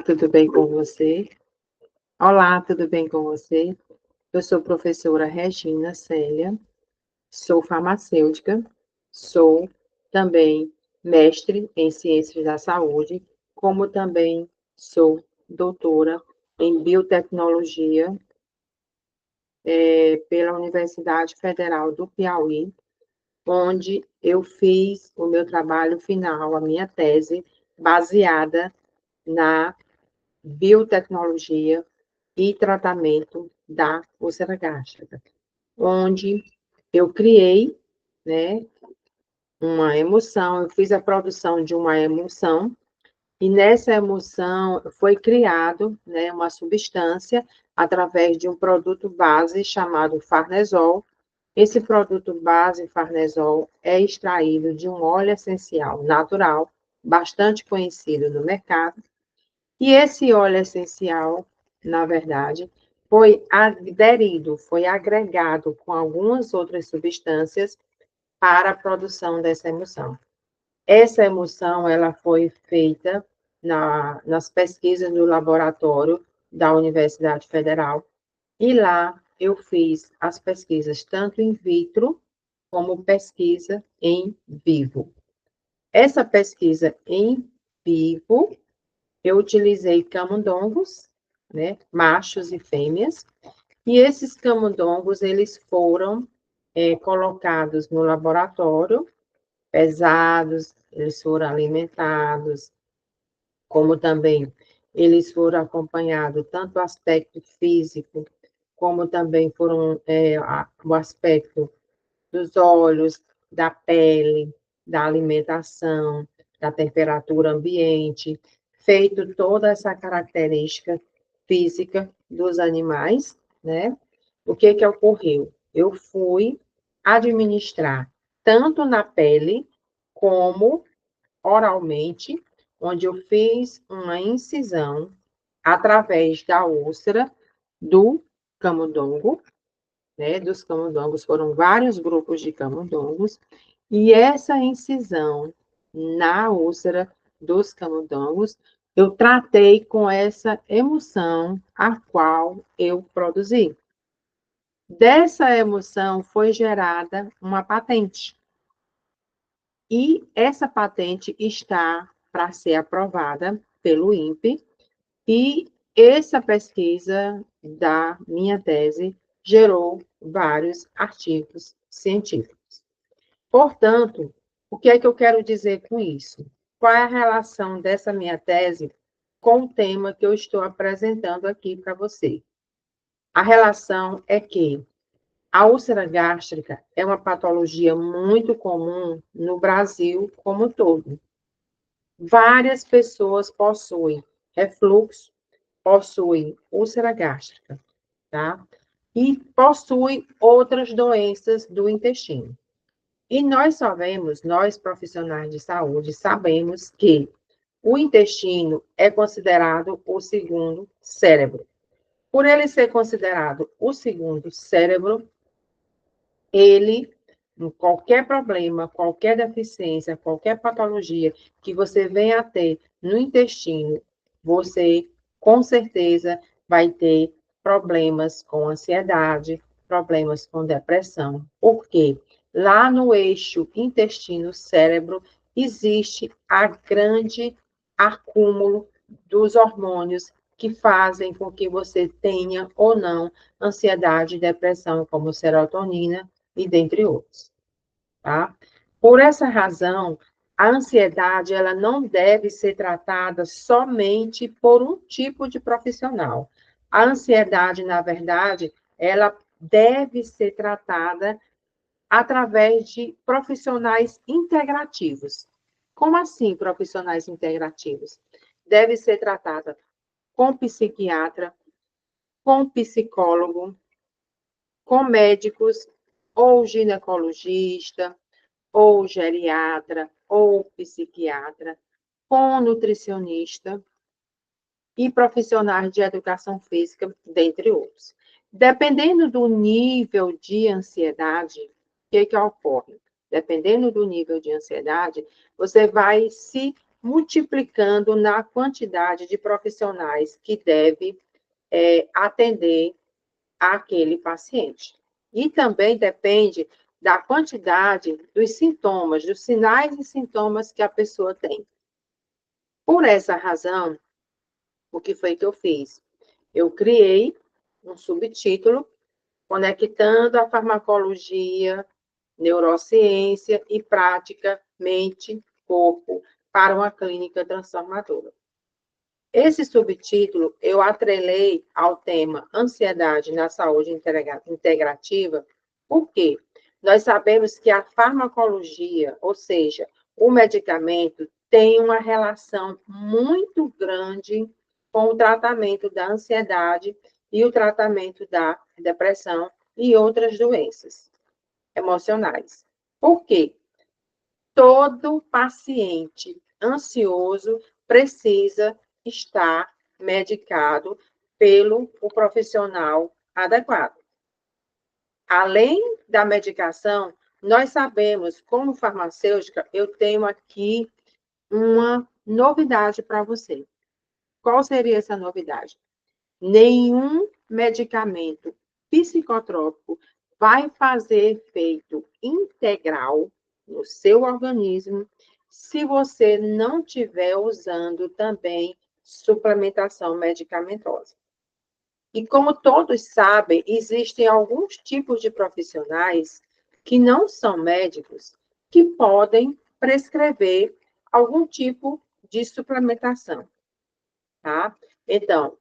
Tudo bem com você? Olá, tudo bem com você? Eu sou professora Regina Célia, sou farmacêutica, sou também mestre em ciências da saúde, como também sou doutora em biotecnologia, pela Universidade Federal do Piauí, onde eu fiz o meu trabalho final, a minha tese, baseada na biotecnologia e tratamento da úlcera gástrica, onde eu criei, né, uma emulsão, eu fiz a produção de uma emulsão, e nessa emulsão foi criado, né, uma substância através de um produto base chamado Farnesol. Esse produto base Farnesol é extraído de um óleo essencial natural, bastante conhecido no mercado, e esse óleo essencial, na verdade, foi aderido, foi agregado com algumas outras substâncias para a produção dessa emulsão. Essa emulsão, ela foi feita nas pesquisas do laboratório da Universidade Federal, e lá eu fiz as pesquisas tanto in vitro como pesquisa em vivo. Essa pesquisa em vivo eu utilizei camundongos, né, machos e fêmeas, e esses camundongos, eles foram colocados no laboratório, pesados, eles foram alimentados, como também eles foram acompanhados tanto o aspecto físico, como também foram o aspecto dos olhos, da pele, da alimentação, da temperatura ambiente, feito toda essa característica física dos animais, né? O que que ocorreu? Eu fui administrar tanto na pele como oralmente, onde eu fiz uma incisão através da úlcera do camundongo, né, dos camundongos, foram vários grupos de camundongos, e essa incisão na úlcera dos camundongos, eu tratei com essa emulsão a qual eu produzi. Dessa emulsão foi gerada uma patente, e essa patente está para ser aprovada pelo INPE, e essa pesquisa da minha tese gerou vários artigos científicos. Portanto, o que é que eu quero dizer com isso? Qual é a relação dessa minha tese com o tema que eu estou apresentando aqui para você? A relação é que a úlcera gástrica é uma patologia muito comum no Brasil como um todo. Várias pessoas possuem refluxo, possuem úlcera gástrica, tá? E possuem outras doenças do intestino. E nós sabemos, nós profissionais de saúde, sabemos que o intestino é considerado o segundo cérebro. Por ele ser considerado o segundo cérebro, ele, em qualquer problema, qualquer deficiência, qualquer patologia que você venha a ter no intestino, você com certeza vai ter problemas com ansiedade, problemas com depressão. Por quê? Lá no eixo intestino-cérebro existe a grande acúmulo dos hormônios que fazem com que você tenha ou não ansiedade e depressão, como serotonina, e dentre outros, tá? Por essa razão, a ansiedade, ela não deve ser tratada somente por um tipo de profissional. A ansiedade, na verdade, ela deve ser tratada através de profissionais integrativos. Como assim, profissionais integrativos? Deve ser tratada com psiquiatra, com psicólogo, com médicos, ou ginecologista, ou geriatra, ou psiquiatra, com nutricionista e profissionais de educação física, dentre outros. Dependendo do nível de ansiedade, o que ocorre? Dependendo do nível de ansiedade, você vai se multiplicando na quantidade de profissionais que deve atender aquele paciente. E também depende da quantidade dos sintomas, dos sinais e sintomas que a pessoa tem. Por essa razão, o que foi que eu fiz? Eu criei um subtítulo conectando a farmacologia, neurociência e prática mente-corpo para uma clínica transformadora. Esse subtítulo eu atrelei ao tema ansiedade na saúde integrativa, porque nós sabemos que a farmacologia, ou seja, o medicamento, tem uma relação muito grande com o tratamento da ansiedade e o tratamento da depressão e outras doenças emocionais. Por quê? Todo paciente ansioso precisa estar medicado pelo profissional adequado. Além da medicação, nós sabemos, como farmacêutica, eu tenho aqui uma novidade para você. Qual seria essa novidade? Nenhum medicamento psicotrópico vai fazer efeito integral no seu organismo se você não estiver usando também suplementação medicamentosa. E como todos sabem, existem alguns tipos de profissionais que não são médicos que podem prescrever algum tipo de suplementação, tá? Então,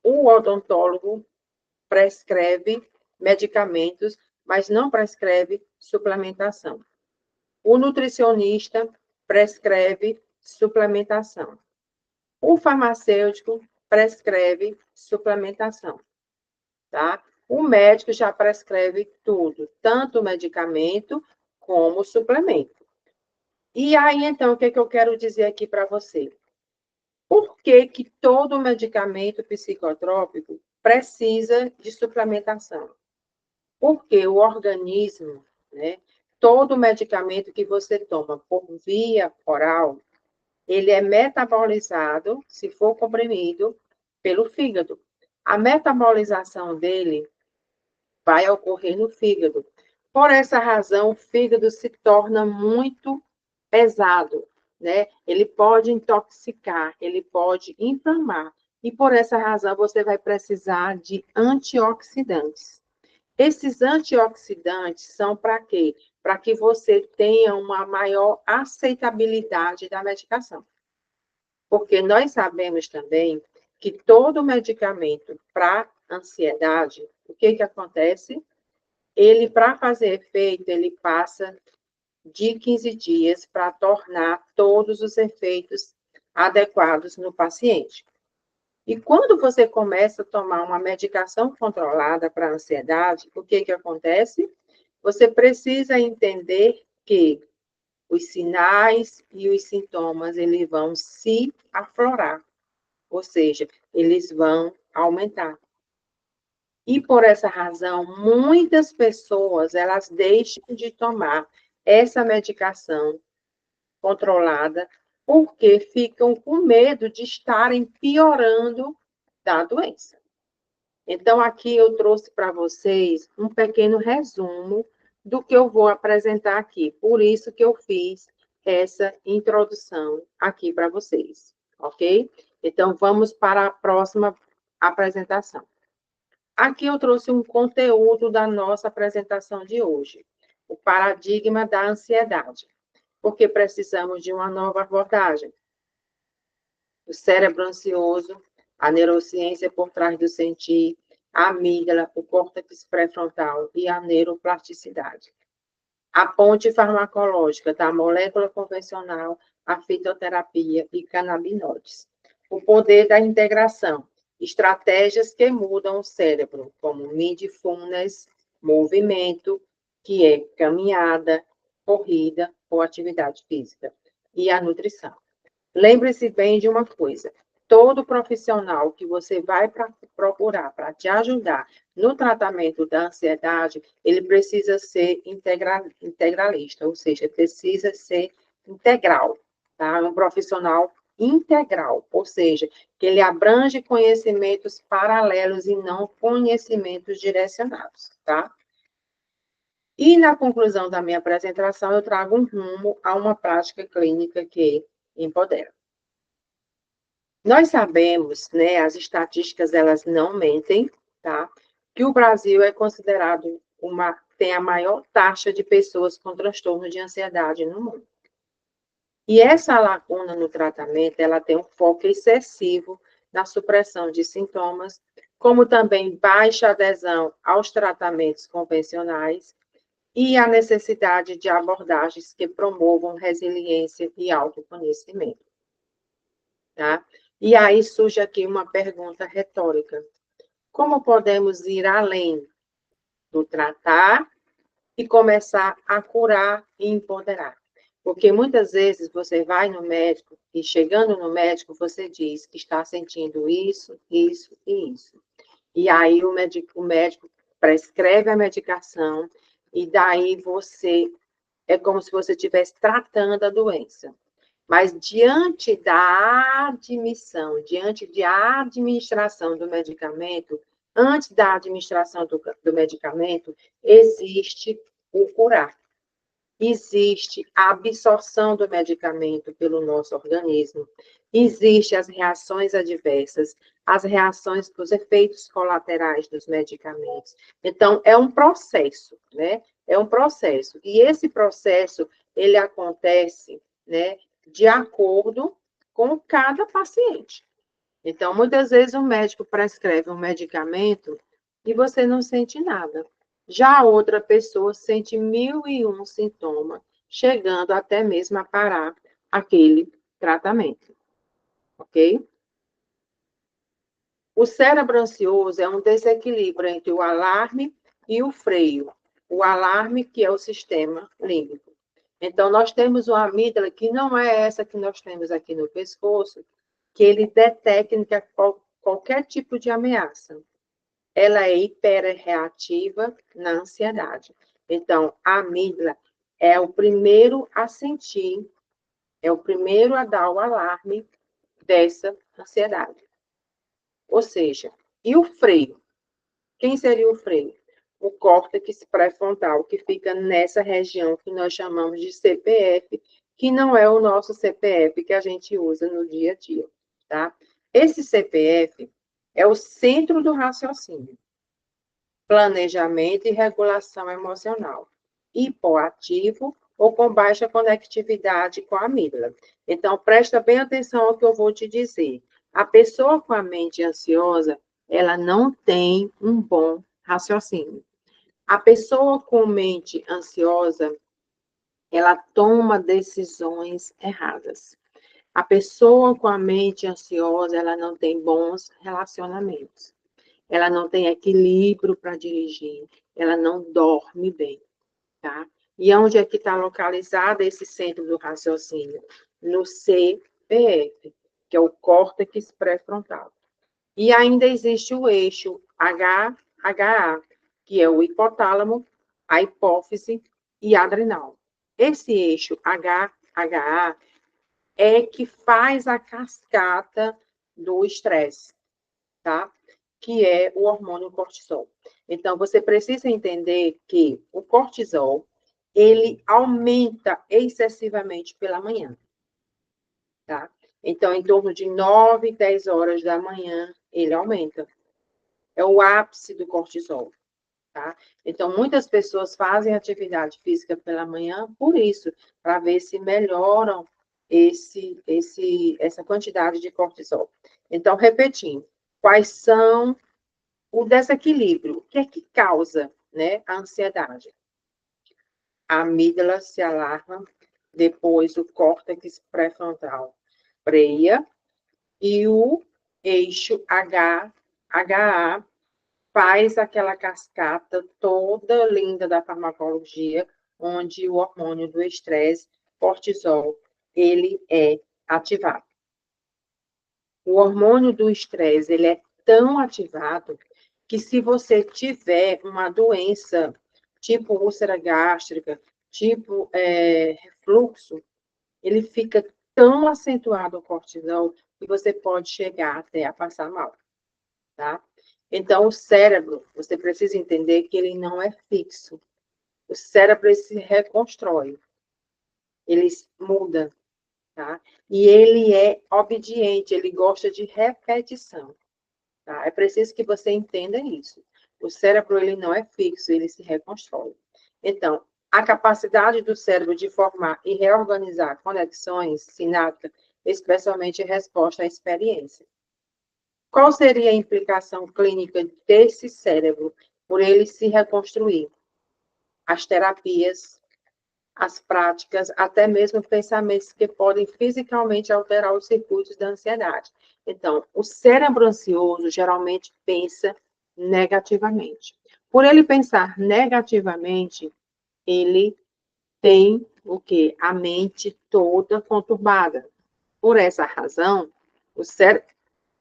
o odontólogo prescreve medicamentos, mas não prescreve suplementação. O nutricionista prescreve suplementação. O farmacêutico prescreve suplementação, tá? O médico já prescreve tudo, tanto medicamento como suplemento. E aí, então, o que eu quero dizer aqui para você? Por que que todo medicamento psicotrópico precisa de suplementação? Porque o organismo, né, todo medicamento que você toma por via oral, ele é metabolizado, se for comprimido, pelo fígado. A metabolização dele vai ocorrer no fígado. Por essa razão, o fígado se torna muito pesado, né? Ele pode intoxicar, ele pode inflamar. E por essa razão, você vai precisar de antioxidantes. Esses antioxidantes são para quê? Para que você tenha uma maior aceitabilidade da medicação. Porque nós sabemos também que todo medicamento para ansiedade, o que acontece? Ele, para fazer efeito, ele passa de 15 dias para tornar todos os efeitos adequados no paciente. E quando você começa a tomar uma medicação controlada para ansiedade, o que acontece? Você precisa entender que os sinais e os sintomas, eles vão se aflorar, ou seja, eles vão aumentar. E por essa razão, muitas pessoas, elas deixam de tomar essa medicação controlada porque ficam com medo de estarem piorando da doença. Então, aqui eu trouxe para vocês um pequeno resumo do que eu vou apresentar aqui. Por isso que eu fiz essa introdução aqui para vocês, ok? Então, vamos para a próxima apresentação. Aqui eu trouxe um conteúdo da nossa apresentação de hoje, o paradigma da ansiedade, porque precisamos de uma nova abordagem. O cérebro ansioso, a neurociência por trás do sentir, a amígdala, o córtex pré-frontal e a neuroplasticidade. A ponte farmacológica da molécula convencional, a fitoterapia e canabinoides. O poder da integração, estratégias que mudam o cérebro, como mindfulness, movimento, que é caminhada, corrida ou atividade física, e a nutrição. Lembre-se bem de uma coisa, todo profissional que você vai procurar para te ajudar no tratamento da ansiedade, ele precisa ser integralista, ou seja, precisa ser integral, tá? É um profissional integral, ou seja, que ele abrange conhecimentos paralelos e não conhecimentos direcionados, tá? E na conclusão da minha apresentação, eu trago um rumo a uma prática clínica que empodera. Nós sabemos, né, as estatísticas, elas não mentem, tá? Que o Brasil é considerado tem a maior taxa de pessoas com transtorno de ansiedade no mundo. E essa lacuna no tratamento, ela tem um foco excessivo na supressão de sintomas, como também baixa adesão aos tratamentos convencionais e a necessidade de abordagens que promovam resiliência e autoconhecimento, tá? E aí surge aqui uma pergunta retórica. Como podemos ir além do tratar e começar a curar e empoderar? Porque muitas vezes você vai no médico e chegando no médico você diz que está sentindo isso, isso e isso. E aí o médico prescreve a medicação e daí você é como se você estivesse tratando a doença. Mas diante da admissão, diante da administração do medicamento, antes da administração do medicamento, existe o curar. Existe a absorção do medicamento pelo nosso organismo, existem as reações adversas, as reações os efeitos colaterais dos medicamentos. Então, é um processo, né? É um processo. E esse processo, ele acontece, né, de acordo com cada paciente. Então, muitas vezes o médico prescreve um medicamento e você não sente nada. Já a outra pessoa sente 1001 sintomas, chegando até mesmo a parar aquele tratamento, ok? O cérebro ansioso é um desequilíbrio entre o alarme e o freio. O alarme, que é o sistema límbico. Então, nós temos uma amígdala que não é essa que nós temos aqui no pescoço, que ele detecta qualquer tipo de ameaça. Ela é hiperreativa na ansiedade. Então, a amígdala é o primeiro a sentir, é o primeiro a dar o alarme dessa ansiedade. Ou seja, e o freio? Quem seria o freio? O córtex pré-frontal, que fica nessa região que nós chamamos de CPF, que não é o nosso CPF que a gente usa no dia a dia, tá? Esse CPF é o centro do raciocínio, planejamento e regulação emocional, hipoativo ou com baixa conectividade com a amígdala. Então, presta bem atenção ao que eu vou te dizer. A pessoa com a mente ansiosa, ela não tem um bom raciocínio. A pessoa com mente ansiosa, ela toma decisões erradas. A pessoa com a mente ansiosa, ela não tem bons relacionamentos. Ela não tem equilíbrio para dirigir, ela não dorme bem, tá? E onde é que está localizado esse centro do raciocínio? No CPF, que é o córtex pré-frontal. E ainda existe o eixo HHA, que é o hipotálamo, a hipófise e a adrenal. Esse eixo HHA é que faz a cascata do estresse, tá? Que é o hormônio cortisol. Então, você precisa entender que o cortisol, ele aumenta excessivamente pela manhã, tá? Então, em torno de 9, 10 horas da manhã, ele aumenta. É o ápice do cortisol, tá? Então, muitas pessoas fazem atividade física pela manhã por isso, para ver se melhoram essa quantidade de cortisol. Então, repetindo, quais são o desequilíbrio? O que é que causa, né, a ansiedade? A amígdala se alarma, depois o córtex pré-frontal freia e o eixo HA faz aquela cascata toda linda da farmacologia, onde o hormônio do estresse, cortisol, ele é ativado. O hormônio do estresse, ele é tão ativado que se você tiver uma doença, tipo úlcera gástrica, tipo refluxo, ele fica tão acentuado o cortisol que você pode chegar até a passar mal, tá? Então, o cérebro, você precisa entender que ele não é fixo. O cérebro ele se reconstrói, ele muda, tá? E ele é obediente, ele gosta de repetição, tá? É preciso que você entenda isso. O cérebro, ele não é fixo, ele se reconstrói. Então, a capacidade do cérebro de formar e reorganizar conexões sinápticas, especialmente em resposta à experiência. Qual seria a implicação clínica desse cérebro por ele se reconstruir? As terapias, as práticas, até mesmo pensamentos que podem fisicamente alterar os circuitos da ansiedade. Então, o cérebro ansioso geralmente pensa negativamente. Por ele pensar negativamente, ele tem o quê? A mente toda conturbada. Por essa razão, o cérebro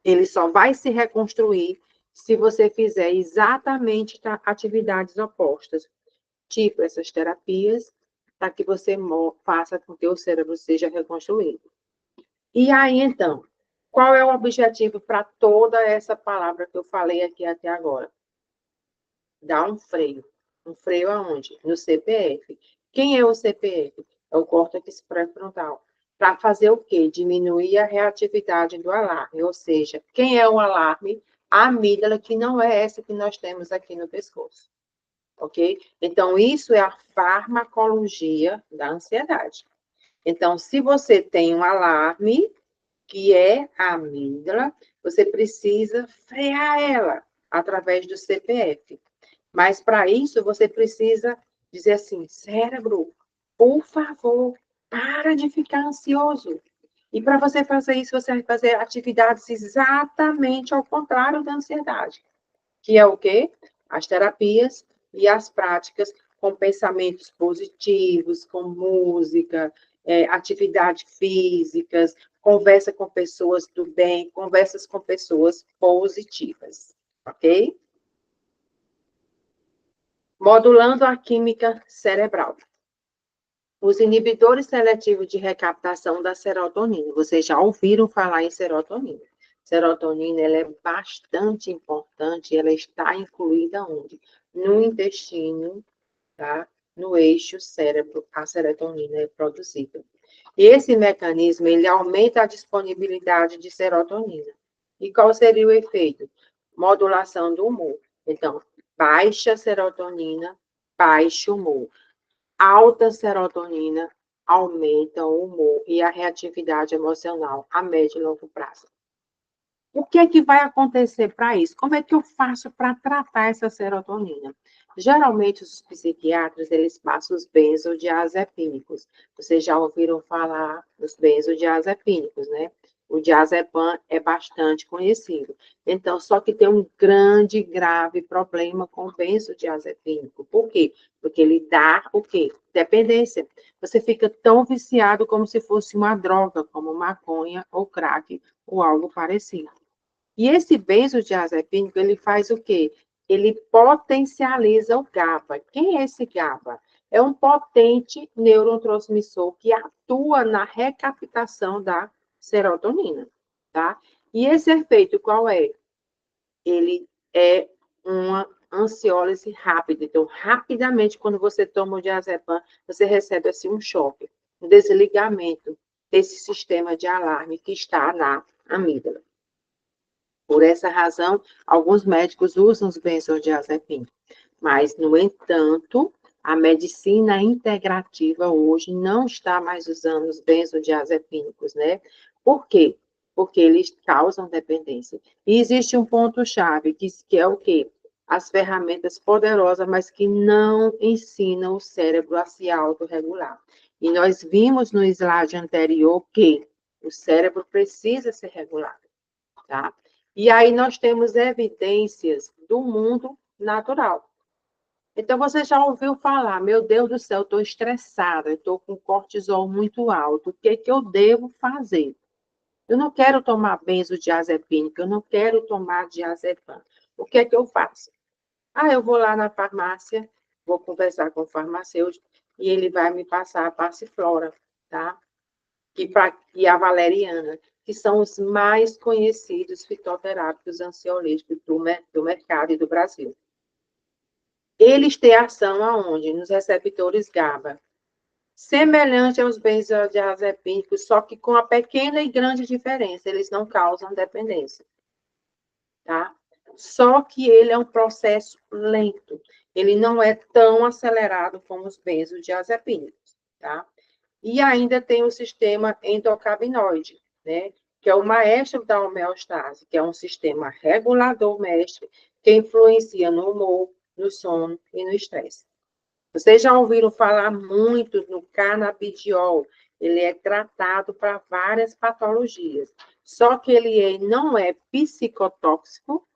ele só vai se reconstruir se você fizer exatamente atividades opostas, tipo essas terapias, para que você faça com que o cérebro seja reconstruído. E aí, então, qual é o objetivo para toda essa palavra que eu falei aqui até agora? Dar um freio. Um freio aonde? No CPF. Quem é o CPF? É o córtex pré-frontal. Para fazer o quê? Diminuir a reatividade do alarme. Ou seja, quem é o alarme? A amígdala, que não é essa que nós temos aqui no pescoço. Ok? Então, isso é a farmacologia da ansiedade. Então, se você tem um alarme, que é a amígdala, você precisa frear ela através do CPF. Mas para isso você precisa dizer assim, cérebro, por favor, para de ficar ansioso. E para você fazer isso, você vai fazer atividades exatamente ao contrário da ansiedade, que é o quê? As terapias e as práticas com pensamentos positivos, com música, atividades físicas, conversa com pessoas do bem, conversas com pessoas positivas, ok? Modulando a química cerebral. Os inibidores seletivos de recaptação da serotonina. Vocês já ouviram falar em serotonina. Serotonina, ela é bastante importante, ela está incluída onde? No intestino, tá? No eixo cérebro, a serotonina é produzida. E esse mecanismo, ele aumenta a disponibilidade de serotonina. E qual seria o efeito? Modulação do humor. Então, baixa serotonina, baixo humor. Alta serotonina aumenta o humor e a reatividade emocional a médio e longo prazo. O que é que vai acontecer para isso? Como é que eu faço para tratar essa serotonina? Geralmente, os psiquiatras, eles passam os benzodiazepínicos. Vocês já ouviram falar dos benzodiazepínicos, né? O diazepam é bastante conhecido. Então, só que tem um grande, grave problema com o benzodiazepínico. Por quê? Porque ele dá o quê? Dependência. Você fica tão viciado como se fosse uma droga, como maconha ou crack ou algo parecido. E esse benzodiazepínico, ele faz o quê? Ele potencializa o GABA. Quem é esse GABA? É um potente neurotransmissor que atua na recaptação da serotonina, tá? E esse efeito qual é? Ele é uma ansiólise rápida. Então, rapidamente, quando você toma o diazepam, você recebe assim um choque, um desligamento desse sistema de alarme que está na amígdala. Por essa razão, alguns médicos usam os benzodiazepínicos. Mas, no entanto, a medicina integrativa hoje não está mais usando os benzodiazepínicos, né? Por quê? Porque eles causam dependência. E existe um ponto-chave, que é o quê? As ferramentas poderosas, mas que não ensinam o cérebro a se autorregular. E nós vimos no slide anterior que o cérebro precisa ser regulado, tá? E aí nós temos evidências do mundo natural. Então, você já ouviu falar, meu Deus do céu, estou estressada, estou com cortisol muito alto, o que é que eu devo fazer? Eu não quero tomar benzodiazepínico, eu não quero tomar diazepam. O que é que eu faço? Ah, eu vou lá na farmácia, vou conversar com o farmacêutico e ele vai me passar a passiflora, tá? e a valeriana, que são os mais conhecidos fitoterápicos ansiolíticos do mercado e do Brasil. Eles têm ação aonde? Nos receptores GABA. Semelhante aos benzodiazepínicos, só que com a pequena e grande diferença, eles não causam dependência, tá? Só que ele é um processo lento, ele não é tão acelerado como os benzodiazepínicos, tá? E ainda tem o sistema endocannabinoide, né? Que é o maestro da homeostase, que é um sistema regulador mestre que influencia no humor, no sono e no estresse. Vocês já ouviram falar muito no canabidiol. Ele é tratado para várias patologias. Só que ele não é psicotóxico,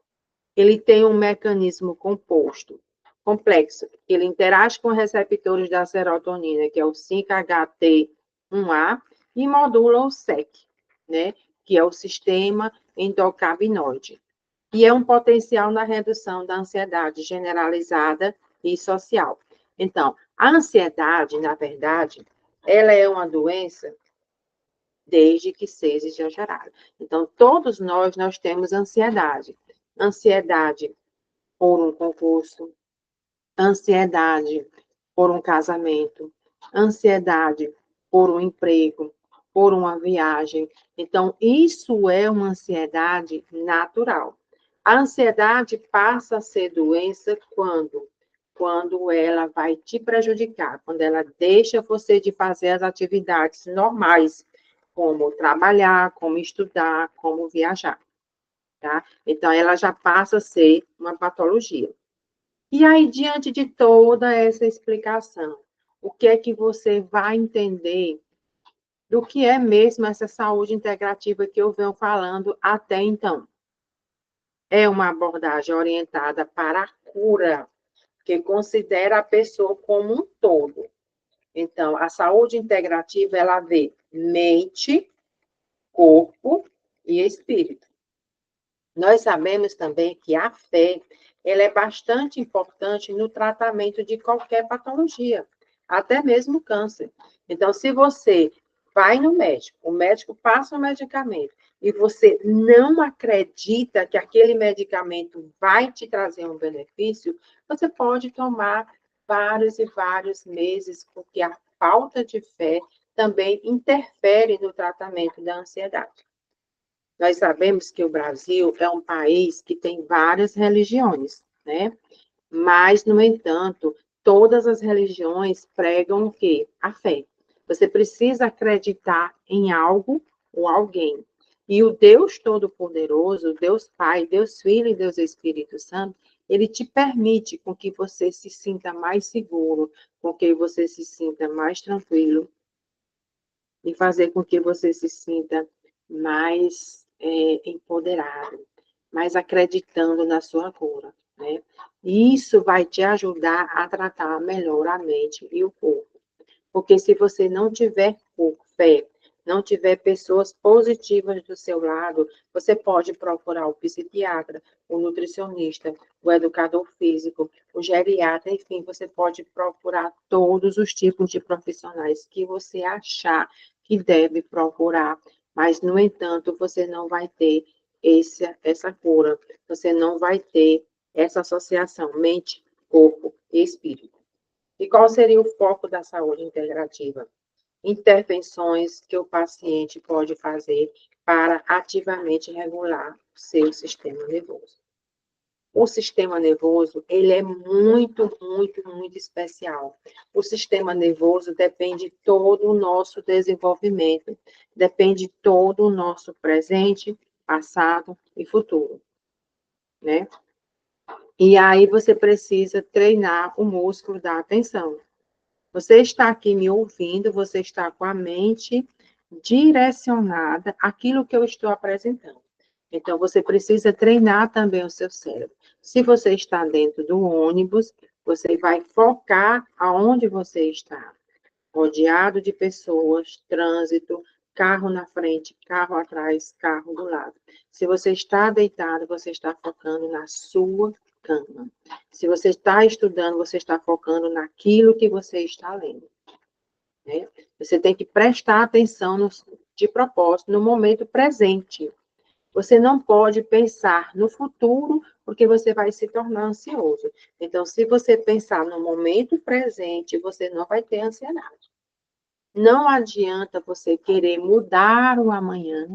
ele tem um mecanismo composto, complexo. Ele interage com receptores da serotonina, que é o 5-HT1A, e modula o SEC, né? Que é o sistema endocannabinoide. E é um potencial na redução da ansiedade generalizada e social. Então, a ansiedade, na verdade, ela é uma doença desde que seja gerada. Então, todos nós temos ansiedade. Ansiedade por um concurso, ansiedade por um casamento, ansiedade por um emprego, por uma viagem. Então, isso é uma ansiedade natural. A ansiedade passa a ser doença quando ela vai te prejudicar, quando ela deixa você de fazer as atividades normais, como trabalhar, como estudar, como viajar, tá? Então, ela já passa a ser uma patologia. E aí, diante de toda essa explicação, o que é que você vai entender do que é mesmo essa saúde integrativa que eu venho falando até então? É uma abordagem orientada para a cura, que considera a pessoa como um todo. Então, a saúde integrativa, ela vê mente, corpo e espírito. Nós sabemos também que a fé, ela é bastante importante no tratamento de qualquer patologia, até mesmo câncer. Então, se você vai no médico, o médico passa um medicamento e você não acredita que aquele medicamento vai te trazer um benefício, você pode tomar vários e vários meses, porque a falta de fé também interfere no tratamento da ansiedade. Nós sabemos que o Brasil é um país que tem várias religiões, né? Mas, no entanto, todas as religiões pregam o quê? A fé. Você precisa acreditar em algo ou alguém. E o Deus Todo-Poderoso, Deus Pai, Deus Filho e Deus Espírito Santo, ele te permite com que você se sinta mais seguro, com que você se sinta mais tranquilo e fazer com que você se sinta mais empoderado, mais acreditando na sua cura, né? E isso vai te ajudar a tratar melhor a mente e o corpo. Porque se você não tiver fé, não tiver pessoas positivas do seu lado, você pode procurar o psiquiatra, o nutricionista, o educador físico, o geriatra, enfim, você pode procurar todos os tipos de profissionais que você achar que deve procurar, mas, no entanto, você não vai ter essa cura, você não vai ter essa associação mente, corpo e espírito. E qual seria o foco da saúde integrativa? Intervenções que o paciente pode fazer para ativamente regular o seu sistema nervoso. O sistema nervoso, ele é muito, muito, muito especial. O sistema nervoso depende todo o nosso desenvolvimento, depende todo o nosso presente, passado e futuro, né? E aí você precisa treinar o músculo da atenção. Você está aqui me ouvindo, você está com a mente direcionada àquilo que eu estou apresentando. Então, você precisa treinar também o seu cérebro. Se você está dentro do ônibus, você vai focar aonde você está. Rodeado de pessoas, trânsito, carro na frente, carro atrás, carro do lado. Se você está deitado, você está focando na sua cama. Se você está estudando, você está focando naquilo que você está lendo. né? Você tem que prestar atenção de propósito no momento presente. Você não pode pensar no futuro, porque você vai se tornar ansioso. Então, se você pensar no momento presente, você não vai ter ansiedade. Não adianta você querer mudar o amanhã,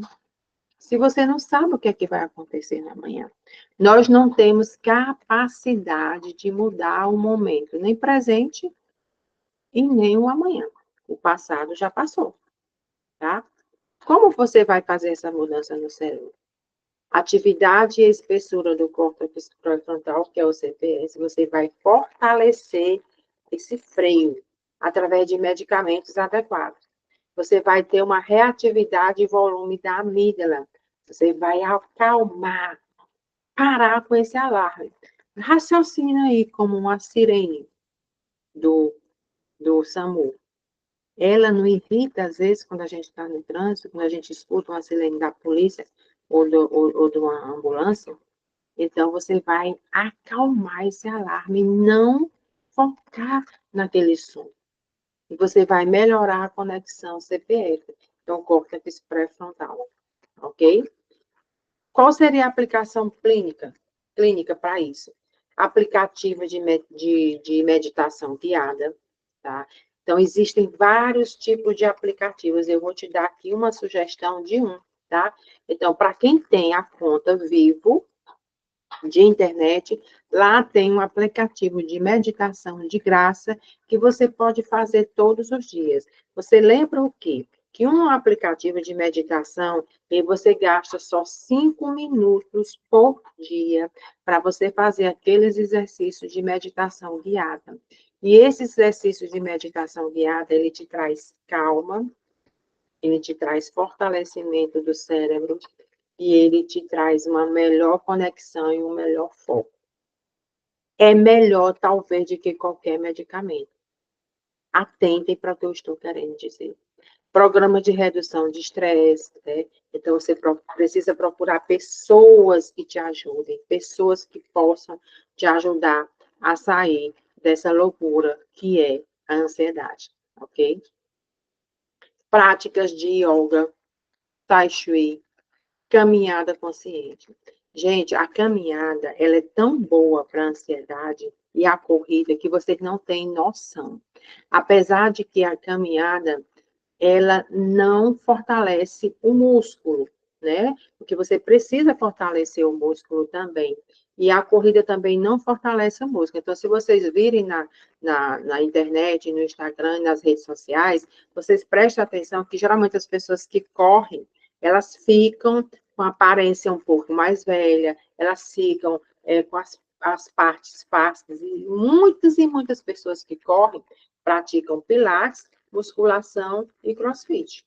se você não sabe o que é que vai acontecer no amanhã. Nós não temos capacidade de mudar o momento, nem presente e nem o amanhã. O passado já passou, tá? Como você vai fazer essa mudança no cérebro? Atividade e espessura do córtex pré-frontal, que é o CPS, você vai fortalecer esse freio através de medicamentos adequados. Você vai ter uma reatividade e volume da amígdala. Você vai acalmar, parar com esse alarme. Raciocina aí como uma sirene do, do SAMU. Ela não irrita, às vezes, quando a gente está no trânsito, quando a gente escuta uma sirene da polícia ou de uma ambulância. Então, você vai acalmar esse alarme, não focar naquele som. E você vai melhorar a conexão CPF, então, córtex pré-frontal, ok? Qual seria a aplicação clínica para isso? Aplicativa de meditação guiada, tá? Então, existem vários tipos de aplicativos. Eu vou te dar aqui uma sugestão de um, tá? Então, para quem tem a conta Vivo de internet, lá tem um aplicativo de meditação de graça que você pode fazer todos os dias. Você lembra o quê? Que um aplicativo de meditação, e você gasta só 5 minutos por dia para você fazer aqueles exercícios de meditação guiada. E esse exercício de meditação guiada, ele te traz calma, ele te traz fortalecimento do cérebro, e ele te traz uma melhor conexão e um melhor foco. É melhor, talvez, do que qualquer medicamento. Atentem para o que eu estou querendo dizer. Programa de redução de estresse, né? Então, você precisa procurar pessoas que te ajudem, pessoas que possam te ajudar a sair dessa loucura que é a ansiedade, ok? Práticas de yoga, tai chi, caminhada consciente. Gente, a caminhada, ela é tão boa para a ansiedade e a corrida que vocês não têm noção. Apesar de que a caminhada, ela não fortalece o músculo, né? Porque você precisa fortalecer o músculo também. E a corrida também não fortalece o músculo. Então, se vocês virem na internet, no Instagram, nas redes sociais, vocês prestem atenção que geralmente as pessoas que correm, elas ficam com a aparência um pouco mais velha, elas ficam com as partes fáceis, e muitas pessoas que correm praticam pilates, musculação e crossfit.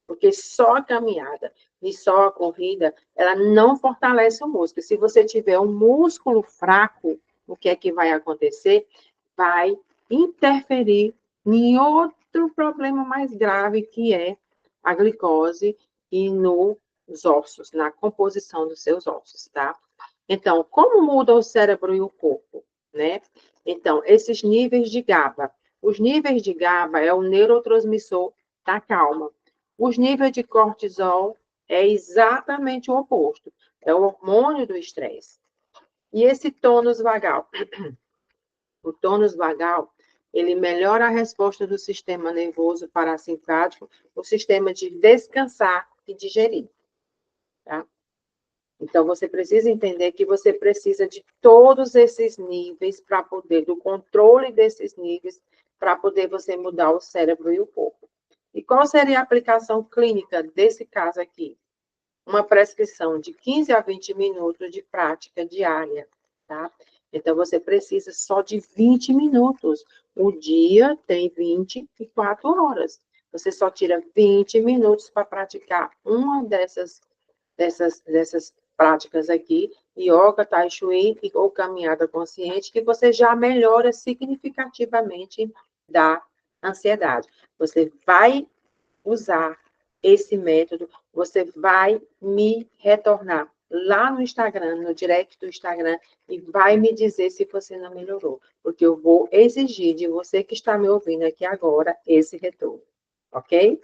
Porque só a caminhada e só a corrida, ela não fortalece o músculo. Se você tiver um músculo fraco, o que é que vai acontecer? Vai interferir em outro problema mais grave, que é a glicose e nos ossos, na composição dos seus ossos, tá? Então, como muda o cérebro e o corpo, né? Então, esses níveis de GABA. Os níveis de GABA é o neurotransmissor da calma. Os níveis de cortisol é exatamente o oposto. É o hormônio do estresse. E esse tônus vagal? O tônus vagal, ele melhora a resposta do sistema nervoso parasimpático, o sistema de descansar e digerir, tá? Então, você precisa entender que você precisa de todos esses níveis para poder, do controle desses níveis, para poder você mudar o cérebro e o corpo. E qual seria a aplicação clínica desse caso aqui? Uma prescrição de 15 a 20 minutos de prática diária, tá? Então, você precisa só de 20 minutos. O dia tem 24 horas. Você só tira 20 minutos para praticar uma dessas práticas aqui, yoga, tai chi ou caminhada consciente, que você já melhora significativamente da ansiedade. Você vai usar esse método, você vai me retornar lá no Instagram, no direct do Instagram, e vai me dizer se você não melhorou, porque eu vou exigir de você que está me ouvindo aqui agora esse retorno. ok?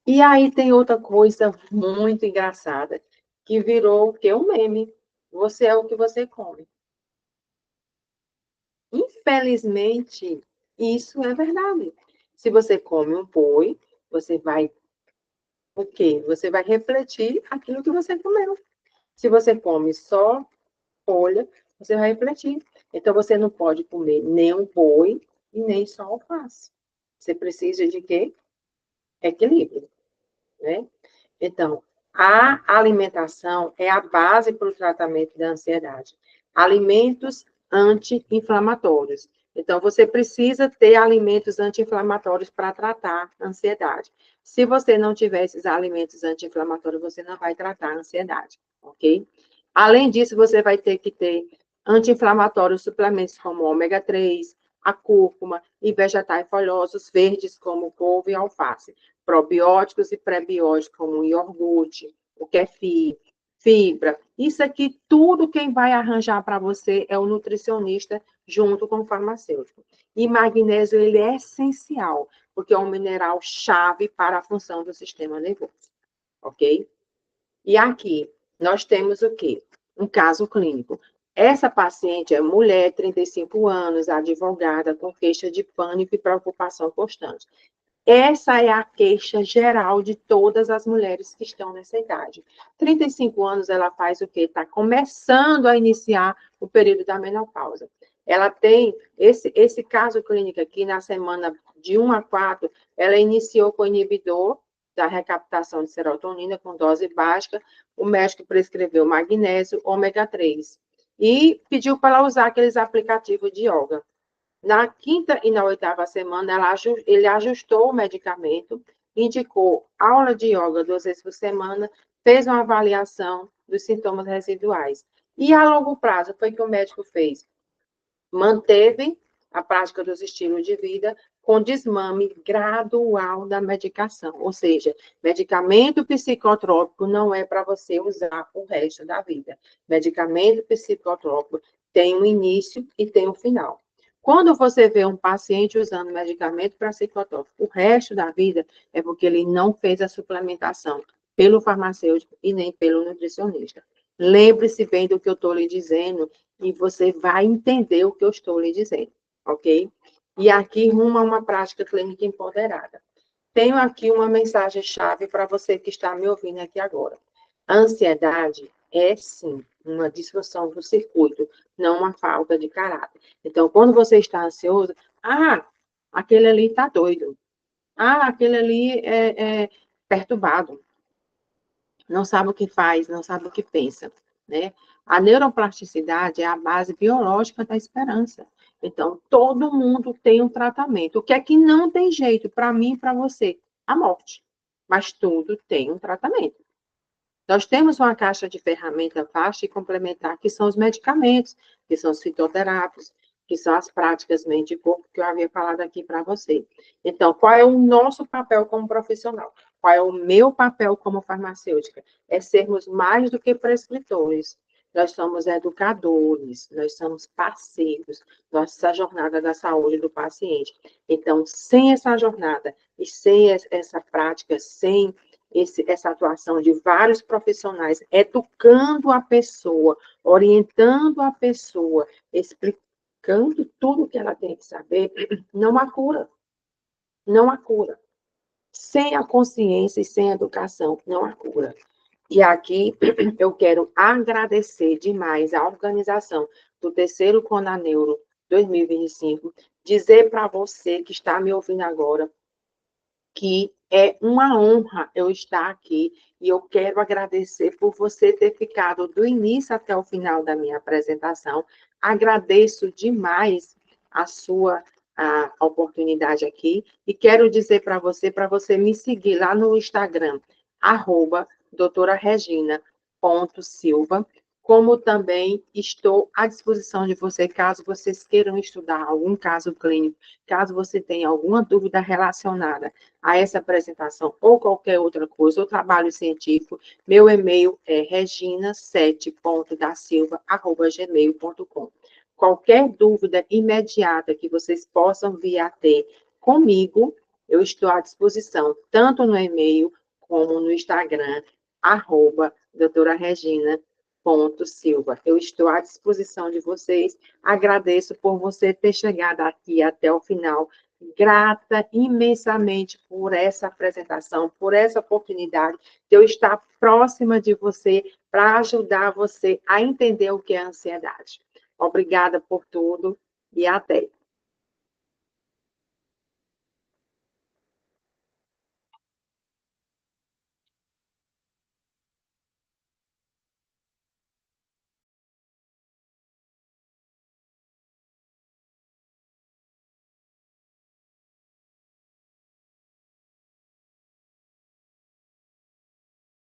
E aí tem outra coisa muito engraçada, que virou o quê? Um meme. Você é o que você come. Infelizmente, isso é verdade. Se você come um boi, você vai o quê? Você vai refletir aquilo que você comeu. Se você come só folha, você vai refletir. Então, você não pode comer nem um boi e nem só alface. Você precisa de quê? Equilíbrio, né? Então, a alimentação é a base para o tratamento da ansiedade. Alimentos anti-inflamatórios. Então, você precisa ter alimentos anti-inflamatórios para tratar a ansiedade. Se você não tiver esses alimentos anti-inflamatórios, você não vai tratar a ansiedade, ok? Além disso, você vai ter que ter anti-inflamatórios, suplementos como ômega 3, a cúrcuma e vegetais folhosos verdes como couve e alface, probióticos e prebióticos, como o iogurte, o kefir, fibra. Isso aqui, tudo quem vai arranjar para você é o nutricionista junto com o farmacêutico. E magnésio, ele é essencial, porque é um mineral chave para a função do sistema nervoso, ok? E aqui, nós temos o quê? Um caso clínico. Essa paciente é mulher, 35 anos, advogada, com queixa de pânico e preocupação constante. Essa é a queixa geral de todas as mulheres que estão nessa idade. 35 anos, ela faz o quê? Está começando a iniciar o período da menopausa. Ela tem esse caso clínico aqui, na semana de 1 a 4, ela iniciou com inibidor da recaptação de serotonina com dose baixa. O médico prescreveu magnésio, ômega 3 e pediu para ela usar aqueles aplicativos de yoga. Na quinta e na oitava semana, ele ajustou o medicamento, indicou aula de yoga 2 vezes por semana, fez uma avaliação dos sintomas residuais. E a longo prazo, foi o que o médico fez? Manteve a prática dos estilos de vida com desmame gradual da medicação. Ou seja, medicamento psicotrópico não é para você usar o resto da vida. Medicamento psicotrópico tem um início e tem um final. Quando você vê um paciente usando medicamento para psicotrópico o resto da vida, é porque ele não fez a suplementação pelo farmacêutico e nem pelo nutricionista. Lembre-se bem do que eu estou lhe dizendo e você vai entender o que eu estou lhe dizendo, ok? E aqui rumo a uma prática clínica empoderada. Tenho aqui uma mensagem-chave para você que está me ouvindo aqui agora. A ansiedade é, sim, uma disfunção do circuito, não uma falta de caráter. Então, quando você está ansioso, aquele ali está doido. Aquele ali é perturbado, não sabe o que faz, não sabe o que pensa, né? A neuroplasticidade é a base biológica da esperança. Então, todo mundo tem um tratamento. O que é que não tem jeito para mim e para você? A morte. Mas tudo tem um tratamento. Nós temos uma caixa de ferramenta vasta e complementar, que são os medicamentos, que são os fitoterápicos, que são as práticas mente e corpo que eu havia falado aqui para você. Então, qual é o nosso papel como profissional? Qual é o meu papel como farmacêutica? É sermos mais do que prescritores. Nós somos educadores, nós somos parceiros, nossa jornada da saúde do paciente. Então, sem essa jornada e sem essa prática, sem essa atuação de vários profissionais, educando a pessoa, orientando a pessoa, explicando tudo que ela tem que saber, não há cura. Não há cura. Sem a consciência e sem a educação, não há cura. E aqui eu quero agradecer demais a organização do terceiro Conaneuro 2025, dizer para você que está me ouvindo agora, que é uma honra eu estar aqui e eu quero agradecer por você ter ficado do início até o final da minha apresentação. Agradeço demais a sua oportunidade aqui e quero dizer para você me seguir lá no Instagram, @doutoraregina.silva, como também estou à disposição de você, caso vocês queiram estudar algum caso clínico, caso você tenha alguma dúvida relacionada a essa apresentação ou qualquer outra coisa, ou trabalho científico, meu e-mail é regina7.dasilva@gmail.com. Qualquer dúvida imediata que vocês possam vir a ter comigo, eu estou à disposição, tanto no e-mail como no Instagram, @doutoraregina.silva. Eu estou à disposição de vocês. Agradeço por você ter chegado aqui até o final. Grata imensamente por essa apresentação, por essa oportunidade de eu estar próxima de você para ajudar você a entender o que é ansiedade. Obrigada por tudo e até.